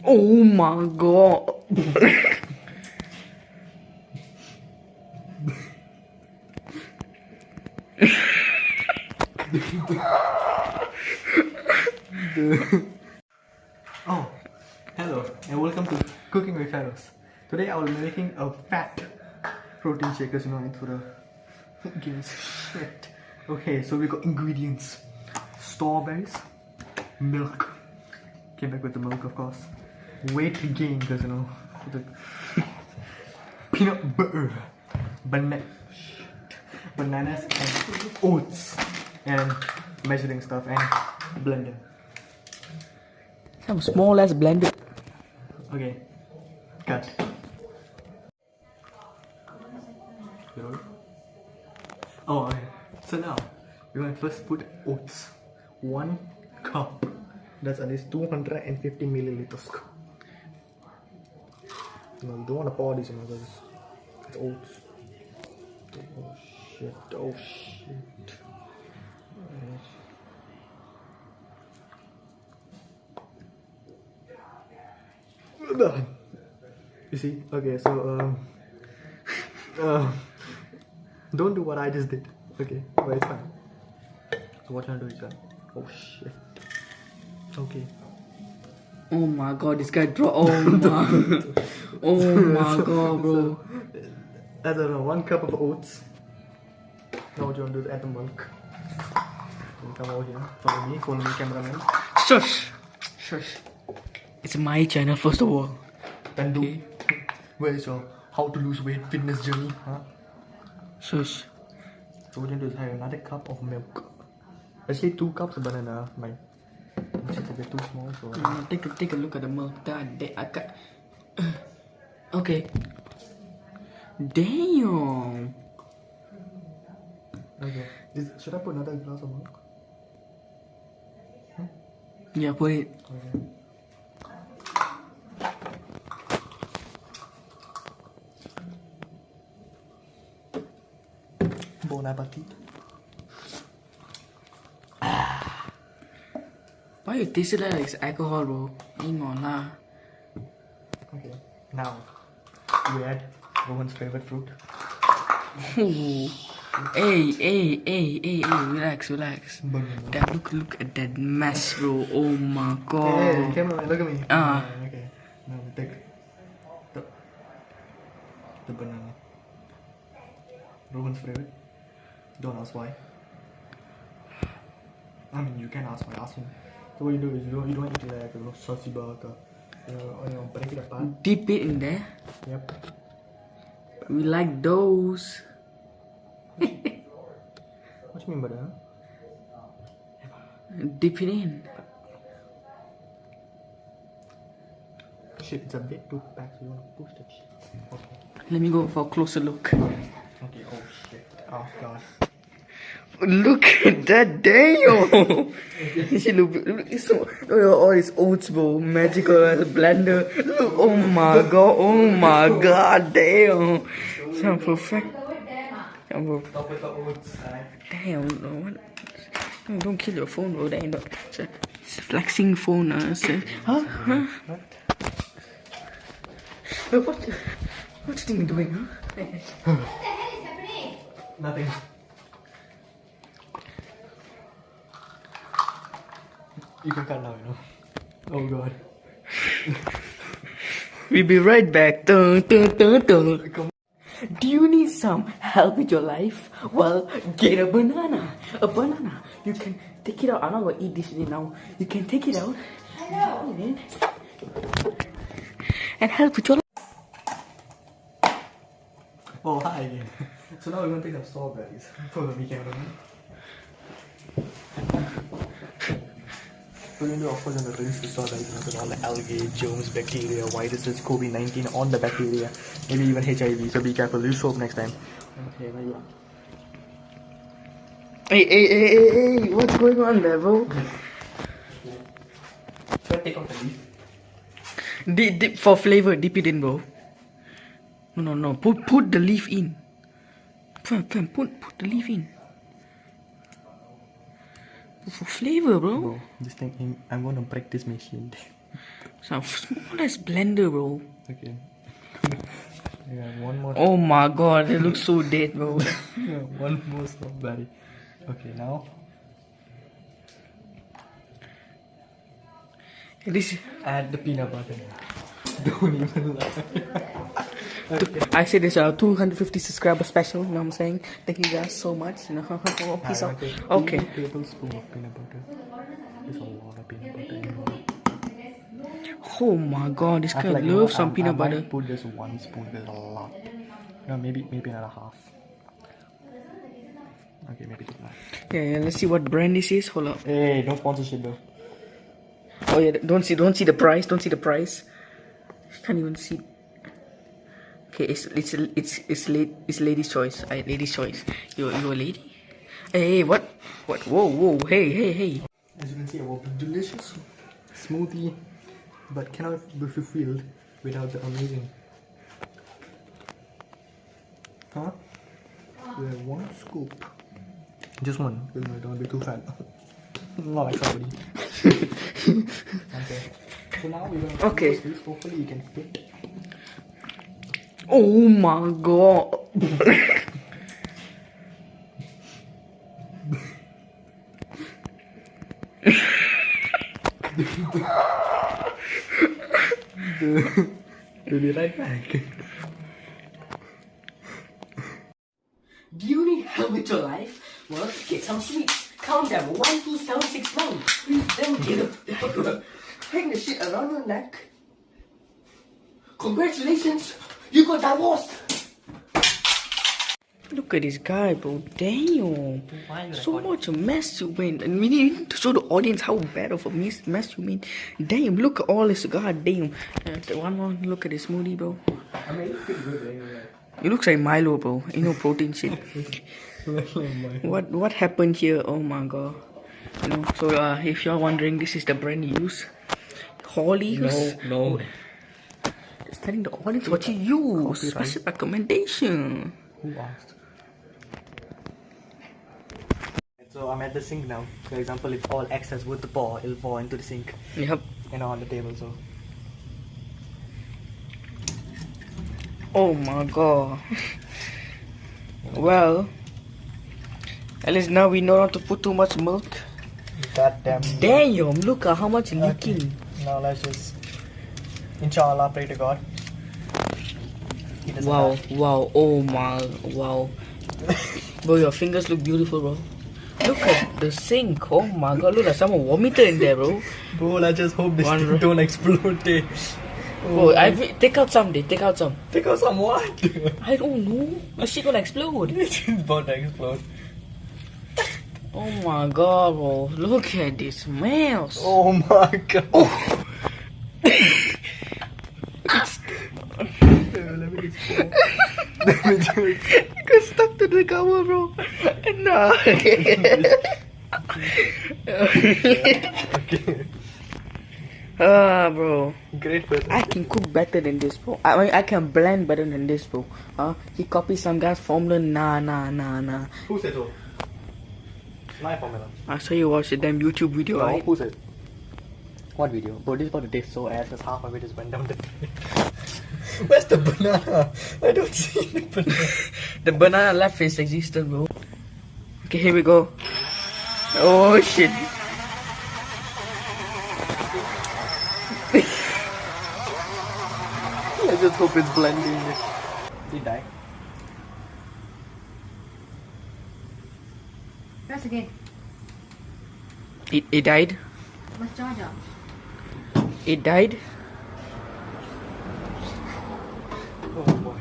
Oh my god. Oh, hello and welcome to Cooking with Fellows. Today I will be making a fat protein shake because into the gains shit. Okay, so we got ingredients: strawberries, milk. Came back with the milk, of course. Weight gain because the peanut butter, bananas and oats, and measuring stuff and blender. Some small ass blender. Okay, cut. Oh, okay. So now we're going to first put oats. 1 cup. That's at least 250 milliliters. No, you don't want to pour this, because it's oats. Oh shit! Oh shit! You see? Okay, so don't do what I just did. Okay, but it's fine. So what you gonna do is oh shit. Okay. Oh my god, this guy draw. Oh my. Oh my god, bro. I don't know, 1 cup of oats. Now what you want to do is add the milk. Come over here. Follow me, cameraman. Shush. Shush. It's my channel, first of all. Then do. Where is your how to lose weight fitness journey? Huh? Shush. So what you do is have another cup of milk. Actually 2 cups, but then my it's a bit too small. So Take a look at the milk. God damn, I got. Okay. Damn. okay. Should I put another glass of milk? Yeah, put it. Okay. Bon appetit. Why you taste it like it's alcohol, bro? Ain't gonna lie. Okay. Now we add Rohan's favorite fruit. Ooh. Hey, relax. Banana. That look at that mess, bro. Oh my Hey, god. cameraman, look at me. Okay. Now we take the banana. Rohan's favorite. Don't ask why. I mean, you can ask why. Ask him. So what you do is you don't eat it like a saucy burger. Break it apart. Dip it in there. Yep. We like those. What you mean by that? Dip it in. Shit, it's a bit too packed, so you want to push that shit. Okay. Let me go for a closer look. Okay, oh shit. Oh god. Look at that, damn! She look, it's so, all these oats, bro, magical as a blender. Look, oh my god, damn! Sound perfect. Sound Top with the oats. damn, no, don't kill your phone, bro. Damn, it's a flexing phone. Huh? What you think you're doing, huh? Nothing. You can cut now, Oh god. We'll be right back. Dun, dun, dun, dun. Do you need some help with your life? Well, get a banana. A banana. You can take it out. I'm not gonna eat this now. You can take it out. And help with your life. Oh, hi again. So now we're going to take some strawberries. Follow me, cameraman. So we're going to, of course, release the strawberries with all the algae, germs, bacteria, viruses, COVID-19 on the bacteria, maybe even HIV. So be careful. Use soap next time. Okay, there you are. Hey, what's going on there, bro? Should I take off the leaf? Dip for flavor, dip it in, bro. No. Put the leaf in. Put the leaf in. For flavor, bro. This thing, I'm gonna break this machine. Some smallest blender, bro. Okay. Yeah, one more. Oh my god, they look so dead, bro. Yeah, one more strawberry. Okay, now This add the peanut butter. Don't even lie. I say this 250 subscriber special, you know what I'm saying? Thank you guys so much. You know, peace out. Okay. 2 tablespoons of peanut butter. There's a lot of peanut butter in here. Oh my god, this I feel guy like, you know loves what, some I peanut might butter. put just 1 spoon. There's a lot. No, maybe another half. Okay, maybe too much. Yeah, let's see what brand this is. Hold up. Hey, no sponsorship though. Oh yeah, don't see the price. Don't see the price. Can't even see. Okay, it's lady's choice. Lady's choice. You're a lady. Hey, what? Whoa. Hey. As you can see, a delicious smoothie, but cannot be fulfilled without the amazing. Huh? We have 1 scoop. Just one. Don't be too fat. Not like somebody. Okay. So now we're gonna Okay. this. Hopefully you can fit. Oh my god. We'll be right back. Do you need help with your life? Well, get some sweets. Count them 1, 2, 7, 6, 9. Then get a hang the shit around your neck. Congratulations, you got divorced. Look at this guy, bro. Damn. So much mess you made. And we need to show the audience how bad of a mess you made. Damn, look at all this. God damn. One more look at this smoothie, bro. I mean, it's pretty good anyway. It looks like Milo, bro. Ain't no protein shit. What happened here? Oh my god. You know, so if you're wondering, this is the brand you use. Holly's. No. Just telling the audience what you use. Copyright. Special recommendation. Who asked? So I'm at the sink now. For example, if all excess wood to pour, it'll fall into the sink Yep. and on the table. So Oh my god. Well, at least now we know not to put too much milk. goddamn. Damn, look at how much leaking. Now let's just, inshallah, pray to God. He doesn't Wow, have- wow, oh my, wow. Bro, your fingers look beautiful, bro. Look at the sink. Oh my god, look like someone vomited in there, bro. Bro, I just hope this One thing row. don't explode. Eh. Bro, take out some, take out some. Take out some what? I don't know. Is she gonna explode? It's about to explode. Oh my god, bro. Look at this smells. Oh my god. Oh. Let me just pour. Let me just. It got stuck to the cover, bro. No. Okay. Bro. Great person. I can cook better than this, bro. I mean, I can blend better than this, bro. He copied some guy's formula. Nah. Who said so? My formula. I saw you watch the damn YouTube video, No, right? who said? What video? Bro, this is about to taste so ass because half of it just went down the drain. Where's the banana? I don't see the banana. The banana left is existent, bro. Okay, here we go. Oh shit. I just hope it's blending. Did he die? Press again. It died. Must charge up. It died. Oh boy.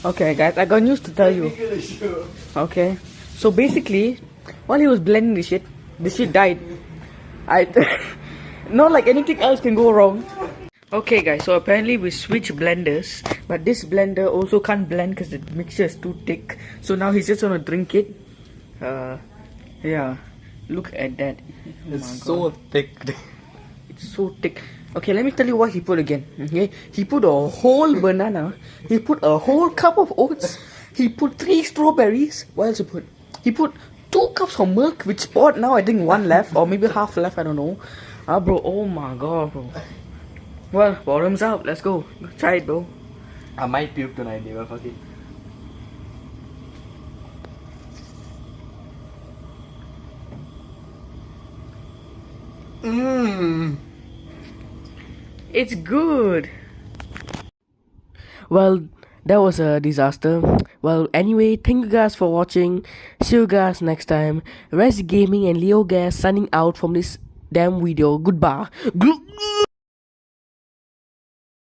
Okay, guys, I got news to tell you. Okay, so basically, while he was blending the shit died. Not like anything else can go wrong. Okay, guys, so apparently we switched blenders, but this blender also can't blend because the mixture is too thick. So now he's just gonna drink it. Yeah, look at that. Oh It's my so God. thick. It's so thick. Okay, let me tell you what he put again. Okay, he put a whole banana. He put a whole cup of oats, He put 3 strawberries. What else he put? He put 2 cups of milk, which spot now I think 1 left or maybe half left. I don't know. Bro. Oh my god, bro. Well, bottoms up. Let's go. Try it, bro. I might puke tonight, but fuck it. It's good. Well, that was a disaster. Well, anyway, thank you guys for watching. See you guys next time. Rest Gaming and Leogas signing out from this damn video. Goodbye.